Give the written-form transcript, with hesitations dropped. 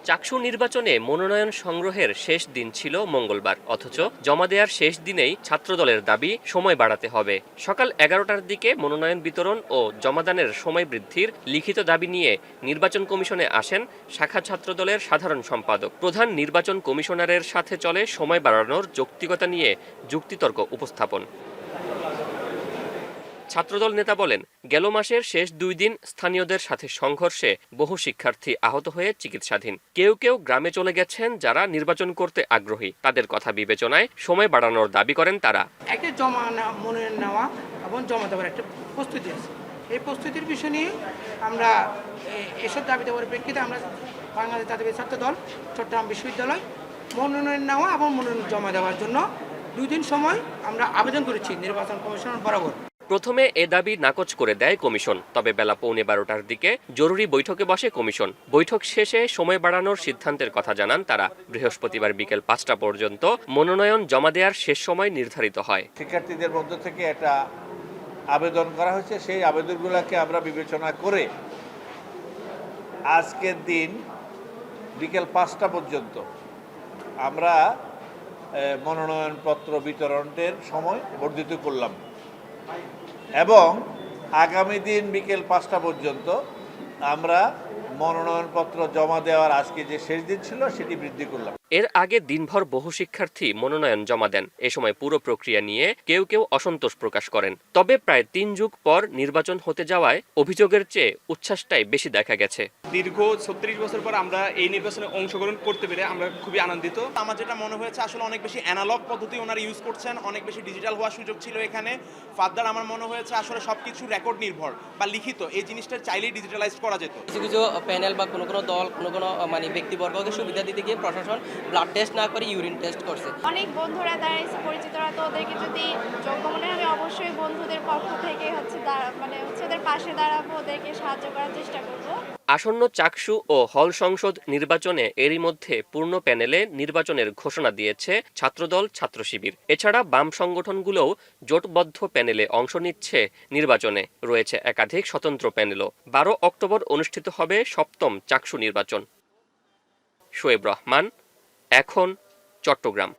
চাকসু নির্বাচনে মনোনয়ন সংগ্রহের শেষ দিন ছিল মঙ্গলবার, অথচ জমা দেওয়ার শেষ দিনেই ছাত্রদলের দাবি সময় বাড়াতে হবে। সকাল 11টার দিকে মনোনয়ন বিতরণ ও জমাদানের সময় বৃদ্ধির লিখিত দাবি নিয়ে নির্বাচন কমিশনে আসেন শাখা ছাত্রদলের সাধারণ সম্পাদক। প্রধান নির্বাচন কমিশনারের সাথে চলে সময় বাড়ানোর যৌক্তিকতা নিয়ে যুক্তিতর্ক উপস্থাপন। ছাত্রদল নেতা বলেন, গেল মাসের শেষ 2 দিন স্থানীয়দের সাথে সংঘর্ষে বহু শিক্ষার্থী আহত হয়ে চিকিৎসাধীন। কেউ কেউ গ্রামে চলে গেছেন যারা নির্বাচন করতে আগ্রহী। তাদের কথা বিবেচনায় সময় বাড়ানোর দাবি করেন তারা। একটা মনোনয়ন নেওয়া এবং জমা দেওয়ার একটা প্রস্তুতি আছে। এই প্রস্তুতির বিষয় নিয়ে আমরা এসব দাবি দেওয়ার প্রেক্ষিতে আমরা বাংলাদেশ জাতীয় ছাত্রদল চট্টগ্রাম বিশ্ববিদ্যালয় মনোনয়ন নেওয়া এবং মনোনয়ন জমা দেওয়ার জন্য 2 দিন সময় আমরা আবেদন করেছি নির্বাচন কমিশনের বরাবর। প্রথমে এ দাবি নাকচ করে দেয় কমিশন, তবে বেলা 11:15টার দিকে জরুরি বৈঠকে বসে কমিশন। বৈঠক শেষে সময় বাড়ানোর সিদ্ধান্তের কথা জানান তারা। বৃহস্পতিবার বিকেল 5টা পর্যন্ত মনোনয়ন জমা দেওয়ার শেষ সময় নির্ধারিত হয়। শিক্ষার্থীদের মধ্য থেকে একটা আবেদন করা হয়েছে, সেই আবেদনগুলোকে আমরা বিবেচনা করে আজকের দিন বিকেল 5টা পর্যন্ত আমরা মনোনয়নপত্র বিতরণের সময় বর্ধিত করলাম এবং আগামী দিন বিকেল 5টা পর্যন্ত আমরা মনোনয়নপত্র জমা দেওয়ার আজকে যে শেষ দিন ছিল সেটি বৃদ্ধি করলাম। এর আগে দিনভর বহু শিক্ষার্থী মনোনয়ন জমা দেন। এ সময় পুরো প্রক্রিয়া নিয়ে কেউ কেউ অসন্তোষ প্রকাশ করেন। তবে প্রায় 3 যুগ পর নির্বাচন হতে যাওয়ায় অভিযোগের চেয়ে উচ্ছ্বাসটাই বেশি দেখা গেছে। দীর্ঘ 36 বছর পর আমরা এই নির্বাচনে অংশগ্রহণ করতে পেরে আমরা খুবই আনন্দিত। আমার যেটা মনে হয়েছে আসলে অনেক বেশি অ্যানালগ পদ্ধতি ওনারা ইউজ করছেন, অনেক বেশি ডিজিটাল হওয়ার সুযোগ ছিল এখানে। ফার্দার আমার মনে হয়েছে আসলে সবকিছু রেকর্ড নির্ভর বা লিখিত, এই জিনিসটা চাইলেই ডিজিটালাইজ করা যেত। কিছু কিছু প্যানেল বা কোনো দল কোনো মানে ব্যক্তিবর্গকে সুবিধা দিতে গিয়ে প্রশাসন ব্লাড টেস্ট না করে ইউরিন টেস্ট করছে। অনেক বন্ধুরা দাঁড়াইছে, পরিচিতরা, তো ওদেরকে যদি যোগ্য মনে হয় আমি অবশ্যই বন্ধুদের পক্ষ থেকে ওদের পাশে দাঁড়াবো, ওদেরকে সাহায্য করার চেষ্টা করবো। আসন্ন চাকসু ও হল সংসদ নির্বাচনে এরই মধ্যে পূর্ণ প্যানেলে নির্বাচনের ঘোষণা দিয়েছে ছাত্রদল, ছাত্র শিবির। এছাড়া বাম সংগঠনগুলোও জোটবদ্ধ প্যানেলে অংশ নিচ্ছে। নির্বাচনে রয়েছে একাধিক স্বতন্ত্র প্যানেলও। 12 অক্টোবর অনুষ্ঠিত হবে 7ম চাকসু নির্বাচন। শোয়েব রহমান, এখন, চট্টগ্রাম।